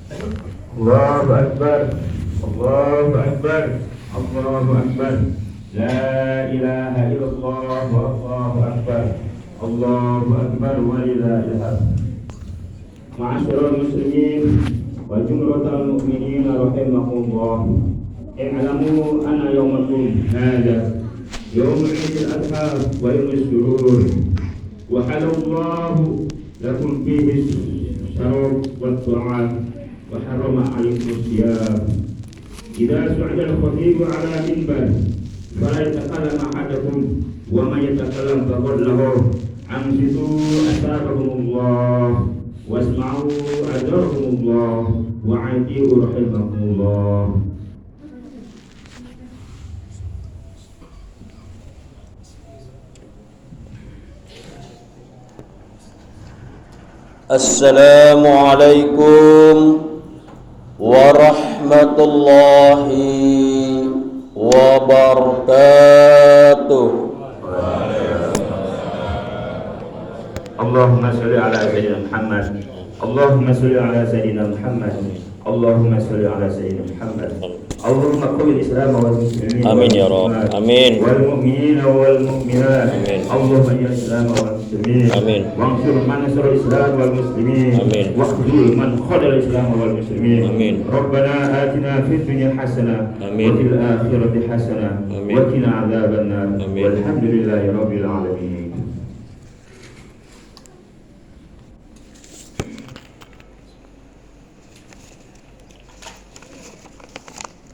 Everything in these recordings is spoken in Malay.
الله أكبر الله أكبر الله أكبر لا إله إلا الله والله أكبر الله أكبر ولله الحمد. معاشر المسلمين وجملة المؤمنين رحمكم الله، اعلموا أن يومكم هذا يوم عيد الأضحى ويوم السرور، وحل الله لكم فيه الشراب والطعام وحرم عليكم الصيام. إذا سعد الخطيب على منبر فلا يتكلم أحدكم، ومن يتكلم فقل له أنصتوا أثابكم الله واسمعوا أجركم الله وعيدوا رحمكم الله. Assalamualaikum warahmatullahi wabarakatuh. Allahumma sholli ala sayyidina Muhammad. Allahumma sholli ala sayyidina Muhammad. Allahumma sholli ala sayyidina Muhammad. Allahumma qul Islam wal muslimin. Amin ya Rabb. Amin. Wal mu'minina wal mu'minat. Amin. Allahumma ya Islam wal muslimin. Amin. Wansur man nasara Islam wal muslimin. Amin. Waqdul man khadal Islam wal muslimin. Amin. Rabbana atina fid dunya hasanah Amin. wa fil akhirati hasanah Amin. wa qina adzabannar. Amin. Walhamdulillahi rabbil alamin.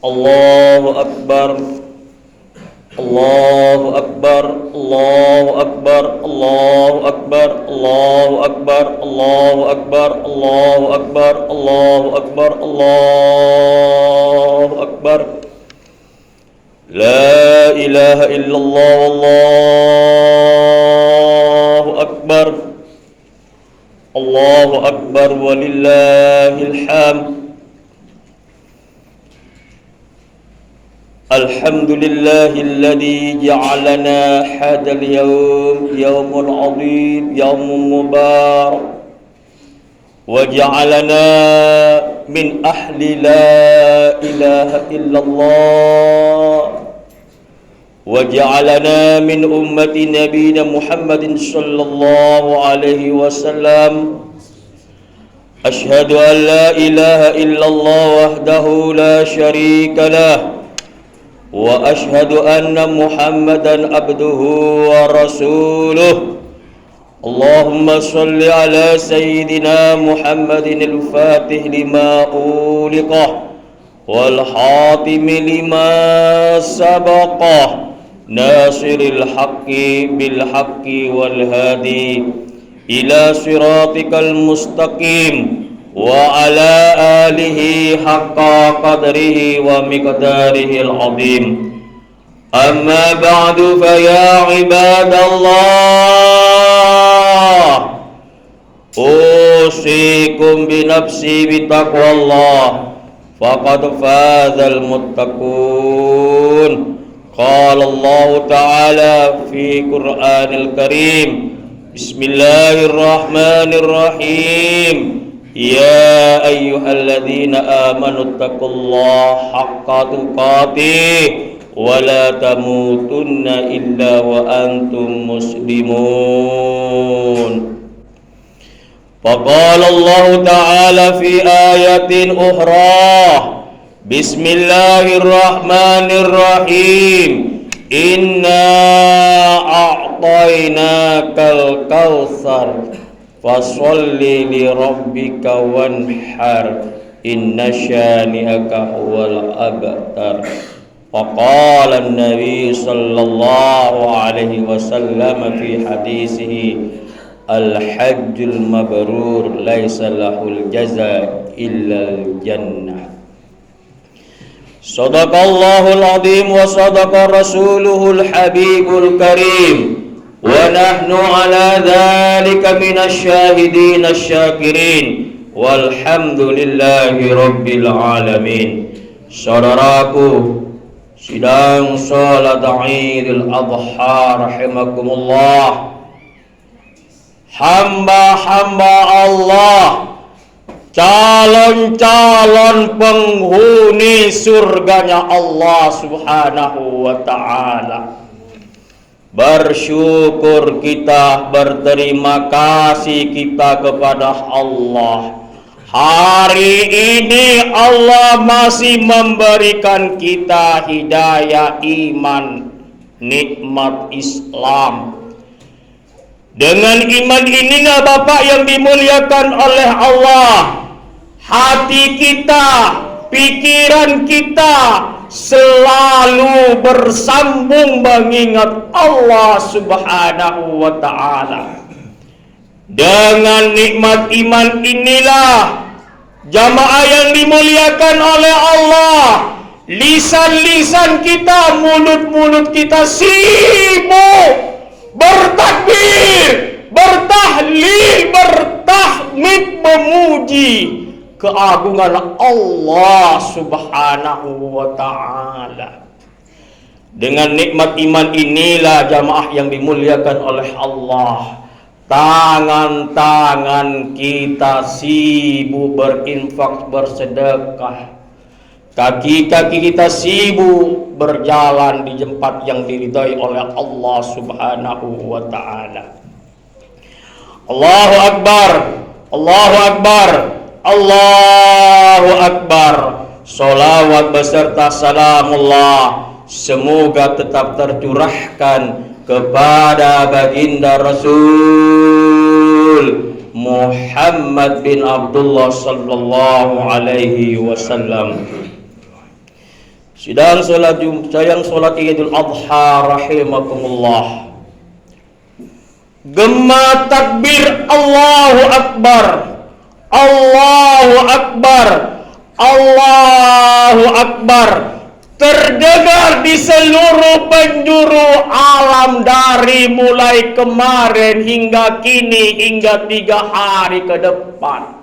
Allahu Akbar, Allahu Akbar, Allahu Akbar, Allahu Akbar, Allahu Akbar, Allahu Akbar, Allahu Akbar, Allahu Akbar, Allahu Akbar. La ilaha illallah, Allahu Akbar, Allahu Akbar, walillahil hamd. الحمد لله الذي جعلنا هذا اليوم يوم عظيم يوم مبارك، وجعلنا من أهل لا إله إلا الله، وجعلنا من أمة نبينا محمد صلى الله عليه وسلم. أشهد أن لا إله إلا الله وحده لا شريك له، وأشهد أن محمدًا عبده ورسوله. اللهم صل على سيدنا محمد الفاتح لما أغلق والحاتم لما سبق، ناصر الحق بالحق والهادي إلى صراطك المستقيم، وعلى آله حق قدره ومقداره العظيم. أما بعد فيا عباد الله، أوصيكم بنفسي بتقوى الله، فقد فاز المتقون. قال الله تعالى في قرآن الكريم: بسم الله الرحمن الرحيم، يا أيها الذين آمنوا اتقوا الله حق تقاته ولا تموتن إلا وأنتم مسلمون. فقال الله تعالى في آية أخرى: بسم الله الرحمن الرحيم، إنا أعطيناك الكوثر فصل لربك وانحر إن شانئك هو الأبتر. فقال النبي صلى الله عليه وسلم في حديثه: الحج المبرور ليس له الجزاء إلا الجنة. صدق الله العظيم وصدق رسوله الحبيب الكريم، ونحن على ذلك من الشاهدين الشاكرين، والحمد لله رب العالمين. Saudaraku, sidang salat Idul Adha rahimakumullah, hamba-hamba Allah calon-calon penghuni surganya Allah Subhanahu wa ta'ala. Bersyukur kita, berterima kasih kita kepada Allah. Hari ini Allah masih memberikan kita hidayah iman, nikmat Islam. Dengan iman inilah Bapak yang dimuliakan oleh Allah, hati kita, pikiran kita selalu bersambung mengingat Allah Subhanahu wa ta'ala. Dengan nikmat iman inilah jamaah yang dimuliakan oleh Allah, lisan-lisan kita, mulut-mulut kita sibuk bertakbir, bertahlil, bertahmid, memuji keagungan Allah Subhanahu wa ta'ala. Dengan nikmat iman inilah jamaah yang dimuliakan oleh Allah, tangan-tangan kita sibuk berinfak, bersedekah, kaki-kaki kita sibuk berjalan di tempat yang diridhai oleh Allah Subhanahu wa ta'ala. Allahu Akbar, Allahu Akbar, Allahu Akbar. Salawat beserta salamullah semoga tetap tercurahkan kepada baginda Rasul Muhammad bin Abdullah sallallahu alaihi wasallam. Sidang salat Idul Adha rahimakumullah. Gema takbir Allahu Akbar, Allahu Akbar, Allahu Akbar terdengar di seluruh penjuru alam dari mulai kemarin hingga kini hingga 3 hari ke depan,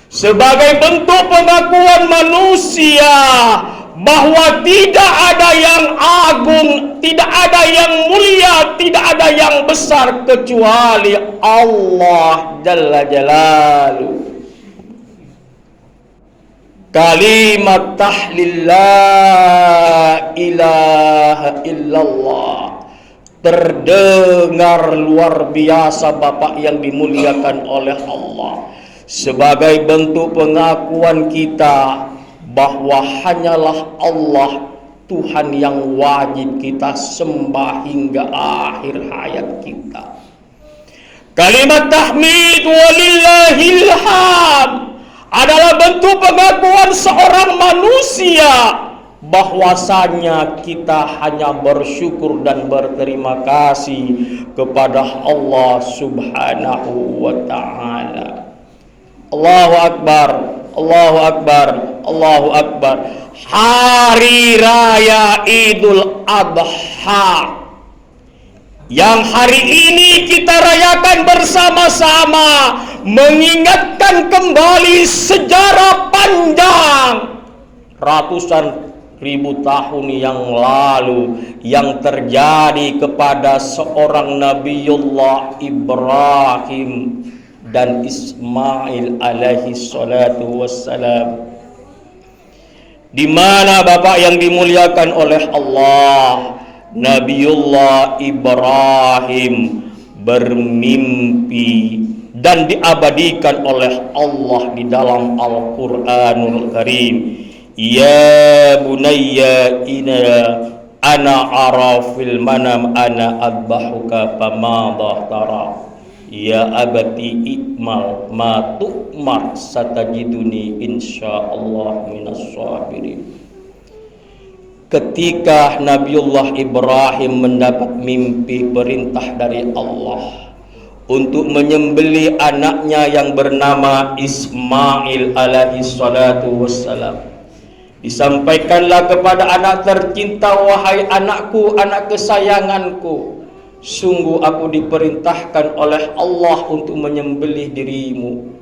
sebagai bentuk pengakuan manusia bahwa tidak ada yang agung, tidak ada yang mulia, tidak ada yang besar kecuali Allah Jalla Jalaluhu. Kalimat tahlil la ilaha illallah terdengar luar biasa Bapak yang dimuliakan oleh Allah, sebagai bentuk pengakuan kita bahwa hanyalah Allah Tuhan yang wajib kita sembah hingga akhir hayat kita. Kalimat tahmid walillahil hamd adalah bentuk pengakuan seorang manusia bahwasanya kita hanya bersyukur dan berterima kasih kepada Allah Subhanahu wa ta'ala. Allahu Akbar, Allahu Akbar, Allahu Akbar. Hari Raya Idul Adha yang hari ini kita rayakan bersama-sama, mengingatkan kembali sejarah panjang ratusan ribu tahun yang lalu yang terjadi kepada seorang Nabiullah Ibrahim dan Ismail alaihi salatu wassalam, di mana Bapak yang dimuliakan oleh Allah, Nabiullah Ibrahim bermimpi dan diabadikan oleh Allah di dalam Al-Quranul Karim. Ya bunayya inna ana ara fil manam ana adbahuka famadha tara. Ya abati ikmal ma tu'mar satajiduni insyaallah minas sabirin. Ketika Nabiullah Ibrahim mendapat mimpi perintah dari Allah untuk menyembelih anaknya yang bernama Ismail alaihi salatu wassalam, disampaikanlah kepada anak tercinta, wahai anakku, anak kesayanganku, sungguh aku diperintahkan oleh Allah untuk menyembelih dirimu.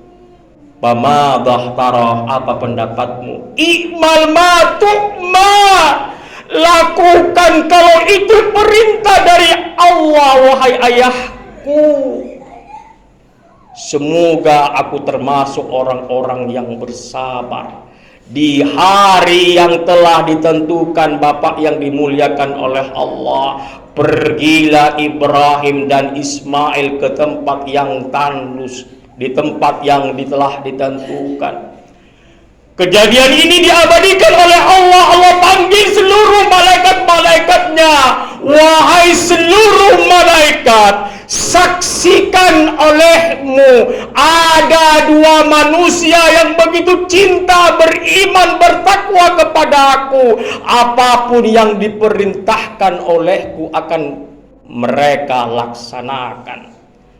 Pamadhah tarah, apa pendapatmu? Ikmal ma tu'mar, lakukan kalau itu perintah dari Allah, wahai ayahku. Semoga aku termasuk orang-orang yang bersabar di hari yang telah ditentukan. Bapak yang dimuliakan oleh Allah, pergilah Ibrahim dan Ismail ke tempat yang tandus, di tempat yang telah ditentukan. Kejadian ini diabadikan oleh Allah. Allah panggil seluruh malaikat-malaikatnya. Wahai seluruh malaikat, saksikan olehmu ada dua manusia yang begitu cinta, beriman, bertakwa kepada aku. Apapun yang diperintahkan olehku akan mereka laksanakan.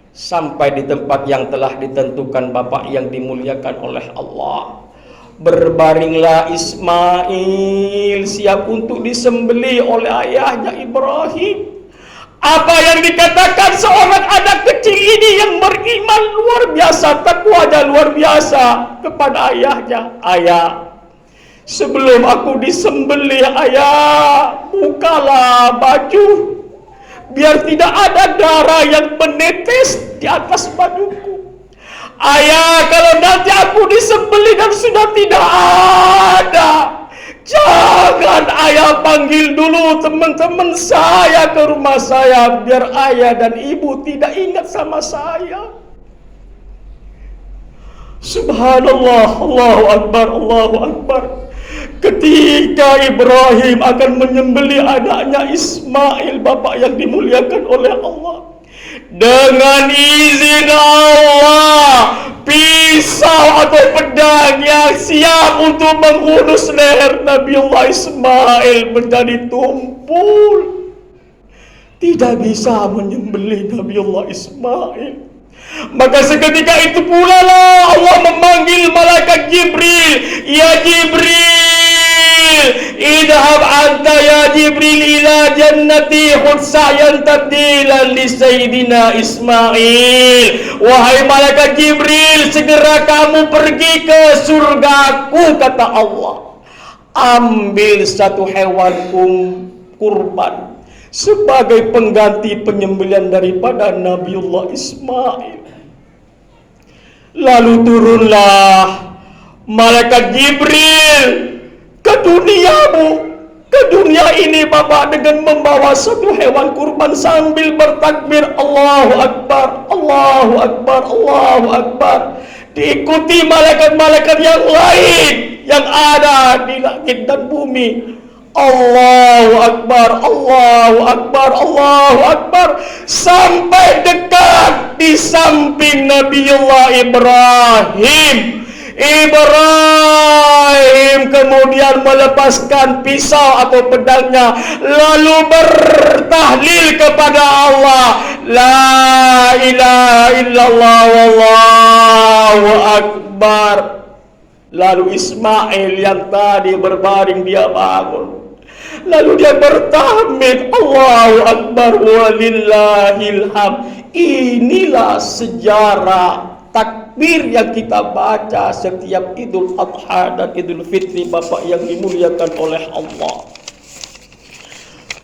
Sampai di tempat yang telah ditentukan, Bapak yang dimuliakan oleh Allah. Berbaringlah Ismail siap untuk disembelih oleh ayahnya Ibrahim. Apa yang dikatakan seorang anak kecil ini yang beriman luar biasa, takwanya luar biasa kepada ayahnya. Ayah, sebelum aku disembelih, ayah, bukalah baju biar tidak ada darah yang menetes di atas bajuku. Ayah, kalau nanti aku disembelih dan sudah tidak ada, jangan ayah panggil dulu teman-teman saya ke rumah saya, biar ayah dan ibu tidak ingat sama saya. Subhanallah, Allahu Akbar, Allahu Akbar. Ketika Ibrahim akan menyembelih anaknya Ismail, Bapak yang dimuliakan oleh Allah, dengan izin Allah, pisau atau pedang yang siap untuk menghunus leher Nabiullah Ismail menjadi tumpul. Tidak bisa menyembelih Nabiullah Ismail. Maka seketika itu pula lah Allah memanggil malaikat Jibril. Ya Jibril, idhab anta ya Jibril ila jannati khudsayan tabdilan li Sayyidina Ismail. Wahai malaikat Jibril, segera kamu pergi ke surgaku, kata Allah. Ambil satu hewan kurban sebagai pengganti penyembelihan daripada Nabiullah Ismail. Lalu turunlah malaikat Jibril ke duniamu, ke dunia ini, Bapak, dengan membawa satu hewan kurban sambil bertakbir Allahu Akbar, Allahu Akbar, Allahu Akbar. Diikuti malaikat-malaikat yang lain yang ada di langit dan bumi. Allahu Akbar, Allahu Akbar, Allahu Akbar, sampai dekat di samping Nabiullah Ibrahim. Ibrahim kemudian melepaskan pisau atau pedangnya, lalu bertahlil kepada Allah, la ilaha illallah wallahu akbar. Lalu Ismail yang tadi berbaring, dia bangun. Lalu dia bertahmid, Allahu Akbar walillahil hamd. Inilah sejarah takbir yang kita baca setiap Idul Adha dan Idul Fitri, Bapak yang dimuliakan oleh Allah.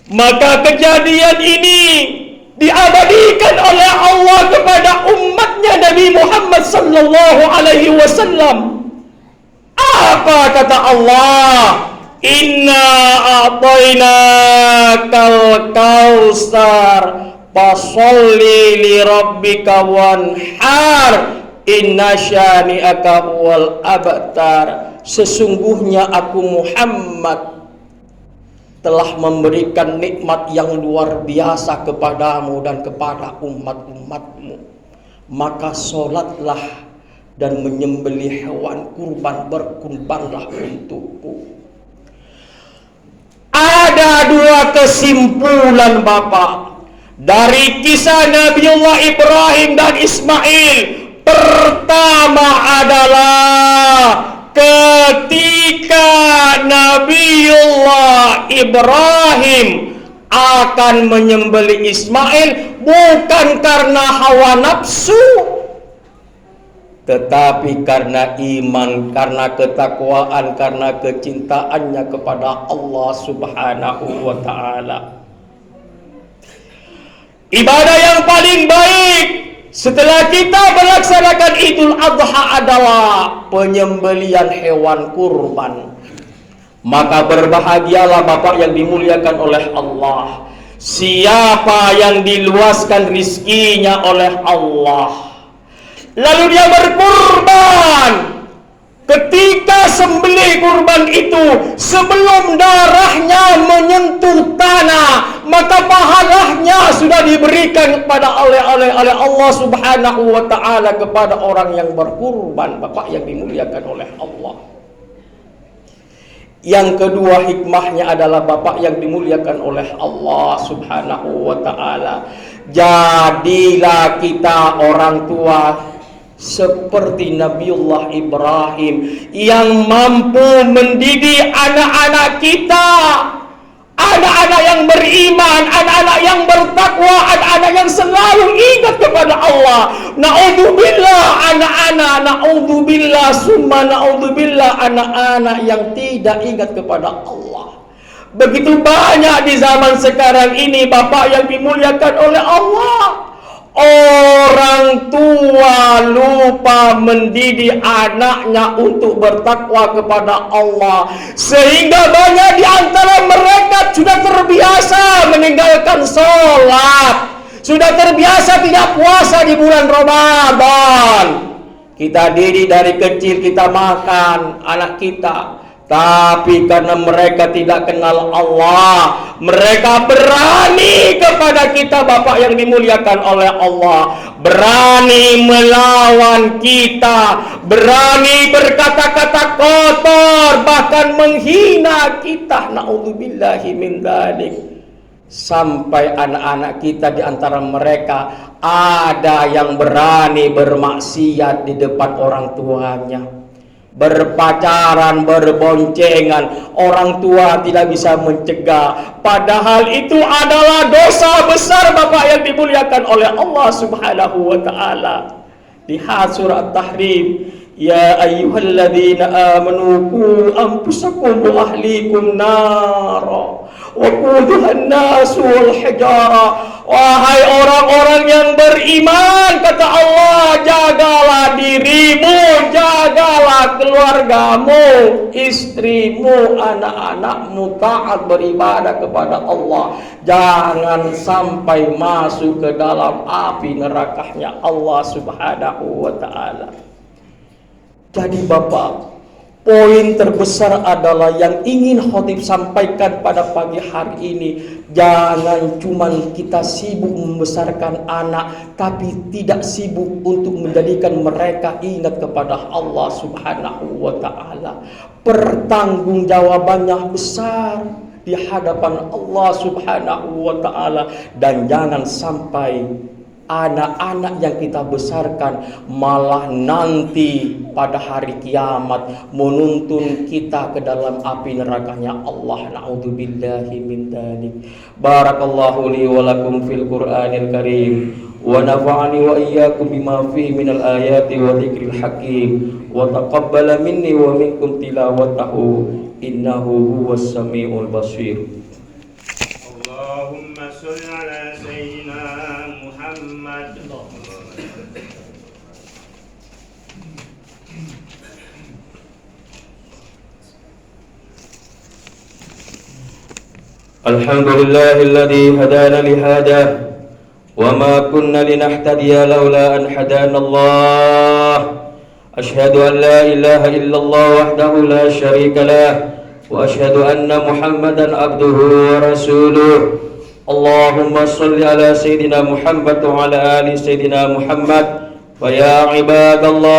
Maka kejadian ini diabadikan oleh Allah kepada umatnya Nabi Muhammad sallallahu alaihi wasallam. Apa kata Allah? Inna a'tainakal kausar fasolli li rabbika wanhar inna syani'aka huwal abtar. Sesungguhnya aku Muhammad telah memberikan nikmat yang luar biasa kepadamu dan kepada umat-umatmu, maka sholatlah dan menyembelih hewan kurban, berkurbanlah untukku. Ada dua kesimpulan, Bapak, dari kisah Nabiullah Ibrahim dan Ismail. Pertama adalah ketika Nabiullah Ibrahim akan menyembelih Ismail bukan karena hawa nafsu, tetapi karena iman, karena ketakwaan, karena kecintaannya kepada Allah Subhanahu wa ta'ala. Ibadah yang paling baik Setelah kita melaksanakan Idul Adha adalah penyembelihan hewan kurban. Maka berbahagialah Bapak yang dimuliakan oleh Allah, siapa yang diluaskan rizkinya oleh Allah, lalu dia berkurban. Ketika sembelih kurban itu, sebelum darahnya menyentuh tanah, maka pahalanya sudah diberikan kepada oleh Allah Subhanahu wa taala kepada orang yang berkurban, Bapak yang dimuliakan oleh Allah. Yang kedua hikmahnya adalah Bapak yang dimuliakan oleh Allah Subhanahu wa taala, jadilah kita orang tua seperti Nabiullah Ibrahim yang mampu mendidik anak-anak kita, anak-anak yang beriman, anak-anak yang bertakwa, anak-anak yang selalu ingat kepada Allah. Na'udzubillah anak-anak, na'udzubillah summa na'udzubillah anak-anak yang tidak ingat kepada Allah. Begitu banyak di zaman sekarang ini Bapak yang dimuliakan oleh Allah, orang tua lupa mendidik anaknya untuk bertakwa kepada Allah, sehingga banyak di antara mereka sudah terbiasa meninggalkan sholat, sudah terbiasa tidak puasa di bulan Ramadan. Kita didik dari kecil, kita makan anak kita, tapi karena mereka tidak kenal Allah, mereka berani kepada kita Bapak yang dimuliakan oleh Allah, berani melawan kita, berani berkata-kata kotor, bahkan menghina kita. Na'udzubillahi min dzalik. Sampai anak-anak kita di antara mereka ada yang berani bermaksiat di depan orang tuanya, berpacaran, berboncengan, orang tua tidak bisa mencegah, padahal itu adalah dosa besar Bapak yang dimuliakan oleh Allah Subhanahu wa taala. Lihat surah At-Tahrim, ya ayyuhalladzina amanu qu anfusakum wa ahlikum nara wa quduhan nasu wal hijara. Wahai orang-orang yang beriman, kata Allah, jagalah dirimu, jagalah keluargamu, istrimu, anak-anakmu, taat beribadah kepada Allah. Jangan sampai masuk ke dalam api nerakanya Allah Subhanahu wa taala. Jadi Bapak, poin terbesar adalah yang ingin khotib sampaikan pada pagi hari ini, jangan cuma kita sibuk membesarkan anak, tapi tidak sibuk untuk menjadikan mereka ingat kepada Allah Subhanahu wa taala. Pertanggungjawabannya besar di hadapan Allah Subhanahu wa taala, dan jangan sampai anak-anak yang kita besarkan malah nanti pada hari kiamat menuntun kita ke dalam api nerakanya Allah. Na'udzubillahi min dzalik. Barakallahu li wa lakum fil Qur'anil Karim wa nafa'ani wa iyyakum bima fihi minal ayati wa dzikril hakim wa taqabbala minni wa minkum tilawatahu innahu huwas samiul basir. Allahumma sholli ala sayyidina Muhammad. Alhamdulillahilladzi hadana lihada wa ma kunna linahtadiya laula an hadana Allah. Ashhadu an la ilaha illallah wahdahu la syarika lah wa ashhadu anna Muhammadan abduhu wa rasuluh. Allahumma salli ala sayyidina Muhammad wa ala ali sayyidina Muhammad. Wa ya ibadallah,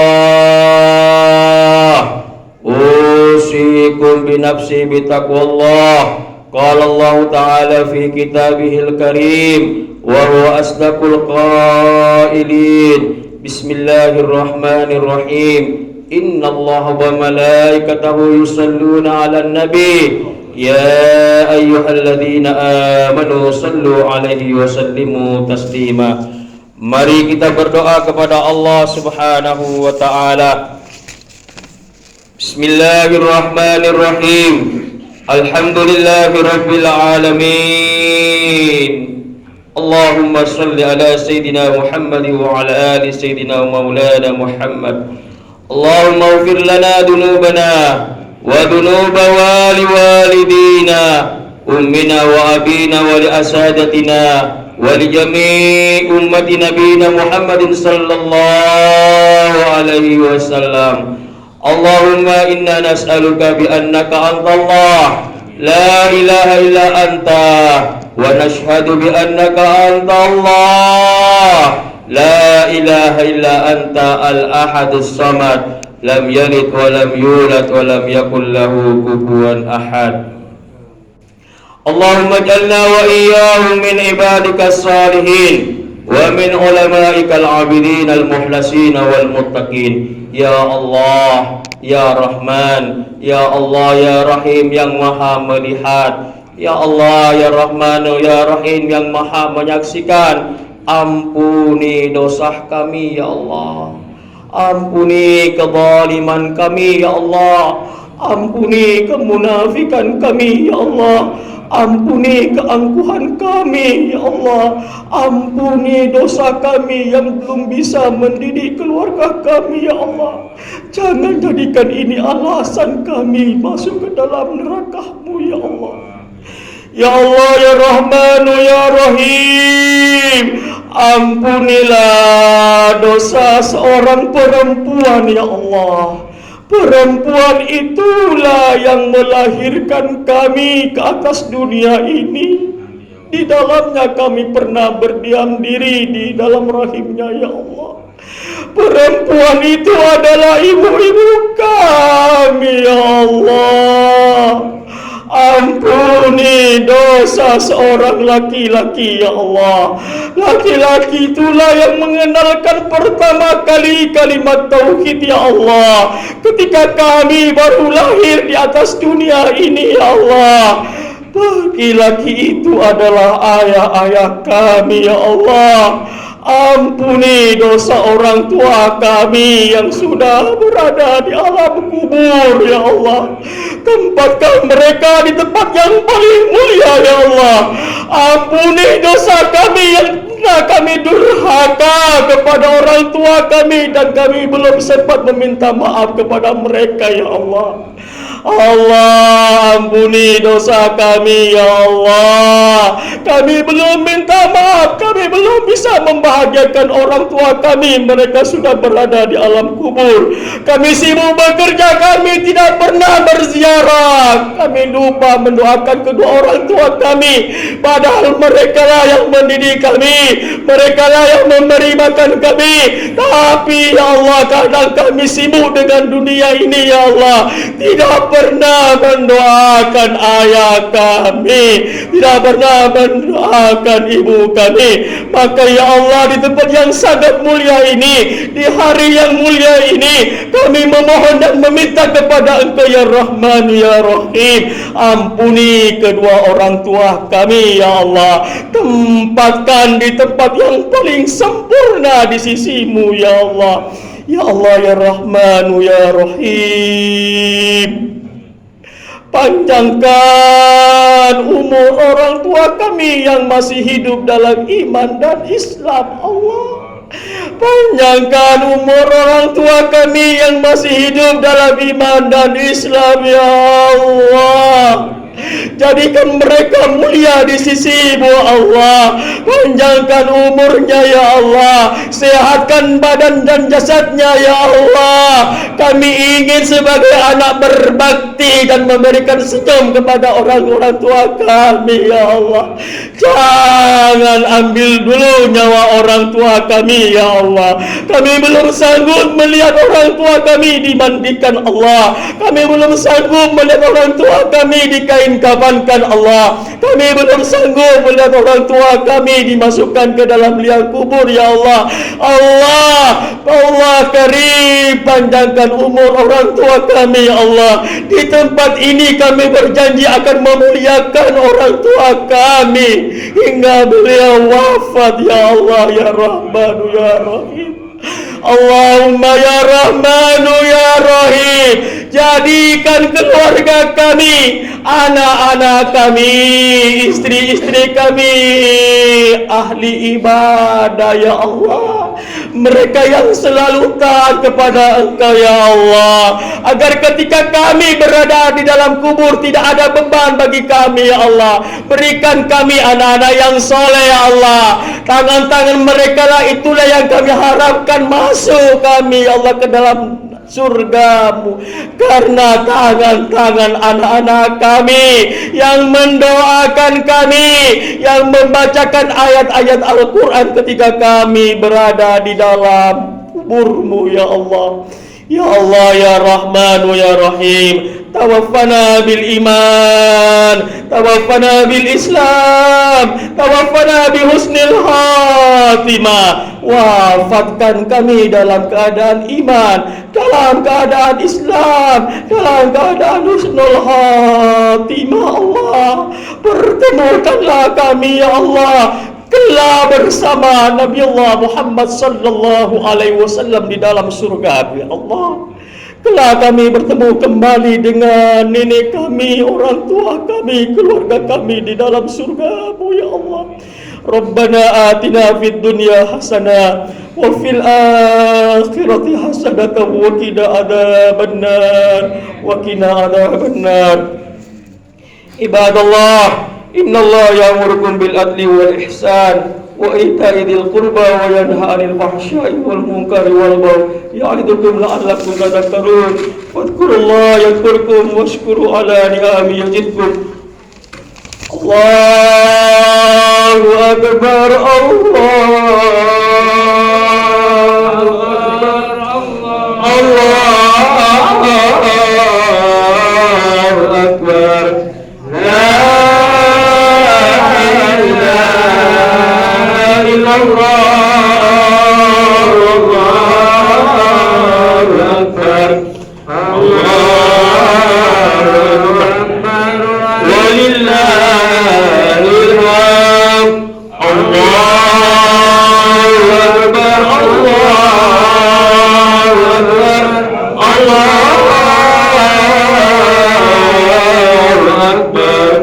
usikum bi nafsi bi taqwallah. Qala Allah ta'ala fi kitabihil karim wa huwa asdaqul qailin. Bismillahirrahmanirrahim. Innallaha wa malaikatahu yusalluna 'alan nabi. Ya ayyuhalladzina amanu sallu 'alaihi wa sallimu taslima. Mari kita berdoa kepada Allah Subhanahu wa taala. Bismillahirrahmanirrahim. Alhamdulillahi rabbil alamin. Allahumma salli ala Sayyidina Muhammad wa ala ali Sayyidina Maulana Muhammad. Allahumma ighfir lana dhunubana wa dhunuba walidina ummina wa abina wa li asadatina wa li jami'i ummati nabiyina Muhammadin sallallahu alaihi wasallam. Allahumma inna nas'aluka bi annaka antallah la ilaha illa anta wa nashhadu bi annaka antallah la ilaha illa anta al-ahadus samad lam yalid wa lam yulad wa lam yakul lahu kufuwan ahad. Allahumma ij'alna wa iyyahum min ibadikas salihin wa min ulama'ikal abidin al-muhlasin wal muttaqin. Ya Allah, Ya Rahman, Ya Allah, Ya Rahim yang maha melihat. Ya Allah, Ya Rahman, Ya Rahim yang maha menyaksikan. Ampuni dosa kami ya Allah, ampuni kezaliman kami ya Allah, ampuni kemunafikan kami ya Allah, ampuni keangkuhan kami ya Allah, ampuni dosa kami yang belum bisa mendidik keluarga kami ya Allah. Jangan jadikan ini alasan kami masuk ke dalam neraka-Mu ya Allah. Ya Allah, Ya Rahman, Ya Rahim, ampunilah dosa seorang perempuan ya Allah. Perempuan itulah yang melahirkan kami ke atas dunia ini. Di dalamnya kami pernah berdiam diri di dalam rahimnya ya Allah. Perempuan itu adalah ibu-ibu kami ya Allah. Ampuni dosa seorang laki-laki ya Allah. Laki-laki itulah yang mengenalkan pertama kali kalimat tauhid ya Allah, ketika kami baru lahir di atas dunia ini ya Allah. Laki-laki itu adalah ayah-ayah kami ya Allah. Ampuni dosa orang tua kami yang sudah berada di alam kubur ya Allah. Tempatkan mereka di tempat yang paling mulia ya Allah. Ampuni dosa kami yang pernah kami durhaka kepada orang tua kami dan kami belum sempat meminta maaf kepada mereka ya Allah. Allah, ampuni dosa kami ya Allah. Kami belum minta maaf, kami belum bisa membahagiakan orang tua kami, mereka sudah berada di alam kubur. Kami sibuk bekerja, kami tidak pernah berziarah. Kami lupa mendoakan kedua orang tua kami, padahal mereka lah yang mendidik kami, mereka lah yang memberi makan kami. Tapi ya Allah, kadang kami sibuk dengan dunia ini ya Allah, tidak pernah mendoakan ayah kami, tidak pernah mendoakan ibu kami. Maka ya Allah, di tempat yang sangat mulia ini, di hari yang mulia ini, kami memohon dan meminta kepada Engkau ya Rahman ya Rahim, ampuni kedua orang tua kami ya Allah. Tempatkan di tempat yang paling sempurna di sisi-Mu ya Allah. Ya Allah, Ya Rahman ya Rahim, panjangkan umur orang tua kami yang masih hidup dalam iman dan Islam Allah. Panjangkan umur orang tua kami yang masih hidup dalam iman dan Islam ya Allah. Jadikan mereka mulia di sisi-Mu Allah. Panjangkan umurnya ya Allah, sehatkan badan dan jasadnya ya Allah. Kami ingin sebagai anak berbakti dan memberikan senyum kepada orang-orang tua kami ya Allah. Jangan ambil dulu nyawa orang tua kami ya Allah. Kami belum sanggup melihat orang tua kami dimandikan Allah. Kami belum sanggup melihat orang tua kami dikain kafankan Allah. Kami belum sanggup melihat orang tua kami dimasukkan ke dalam liang kubur ya Allah. Allah Karim, panjangkan umur orang tua kami ya Allah. Di tempat ini kami berjanji akan memuliakan orang tua kami hingga beliau wafat ya Allah ya Rahman ya Rahim. Allahumma ya Rahman ya Rahim, Jadikan keluarga kami, anak-anak kami, istri-istri kami ahli ibadah ya Allah. Mereka yang selalu taat kepada Engkau ya Allah, agar ketika kami berada di dalam kubur tidak ada beban bagi kami ya Allah. Berikan kami anak-anak yang soleh ya Allah. Tangan-tangan mereka lah itulah yang kami harapkan masuk kami ya Allah ke dalam surgamu, karena tangan-tangan anak-anak kami yang mendoakan kami, yang membacakan ayat-ayat Al-Quran ketika kami berada di dalam kuburmu ya Allah. Ya Allah ya Rahman ya Rahim, tawaffana bil iman, tawaffana bil Islam, tawaffana bi husnil khatimah. Wafatkan kami dalam keadaan iman, dalam keadaan Islam, dalam keadaan husnul khatimah Allah. Pertemukanlah kami ya Allah kelak bersama Nabi Allah Muhammad sallallahu alaihi wasallam di dalam surga ya Allah. Kelak kami bertemu kembali dengan nenek kami, orang tua kami, keluarga kami di dalam surga-Mu ya Allah. Rabbana atina fid dunya hasanah wa fil akhirati hasanah wa qina adzabannar wa qina adzabannar. Ibadallah, innallaha ya'murukum bil adli wal ihsan wa ita'i dzil qurba wa yanha 'anil fahsya'i wal munkari wal baghi ya'idukum la'allakum tadhakkarun. Fadhkurullaha yadhkurkum washkuru 'ala ni'amihi yazidkum. Allahu akbar, Allahu akbar, Allahu akbar. La ilaha illallah, Allahu akbar, Allahu akbar, walillahil hamd. Allahu akbar, Allahu akbar, Allahu akbar.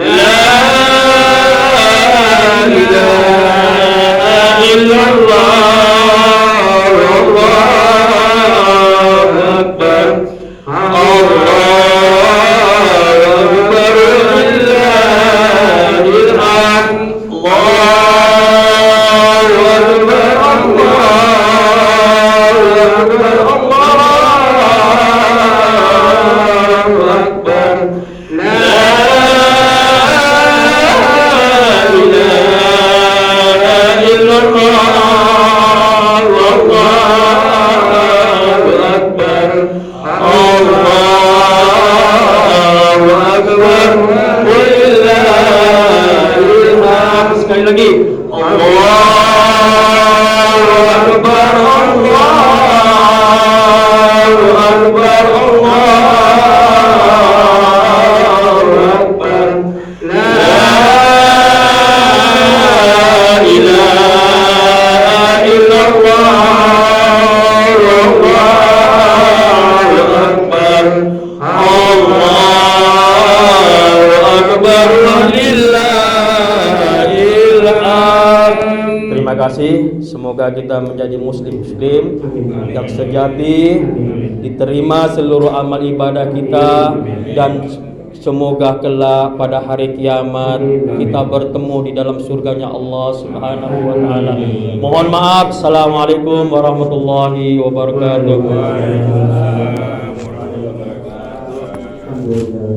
La ilaha illallah, Allahu akbar, Allahu akbar, lillahil hamd. Allahu akbar, Allahu akbar, Allahu akbar. La ilaha illallah, Allahu akbar, Allahu akbar, walillahil hamd. Sekali lagi, Allahu akbar, Allahu akbar, Allahu akbar. La ilaha illallah, Allahu akbar, Allahu akbar, lillahil hamd. Terima kasih. Semoga kita menjadi muslim-muslim yang sejati, diterima seluruh amal ibadah kita, dan semoga kelak pada hari kiamat kita bertemu di dalam surganya Allah Subhanahu wa taala. Mohon maaf. Assalamualaikum warahmatullahi wabarakatuh.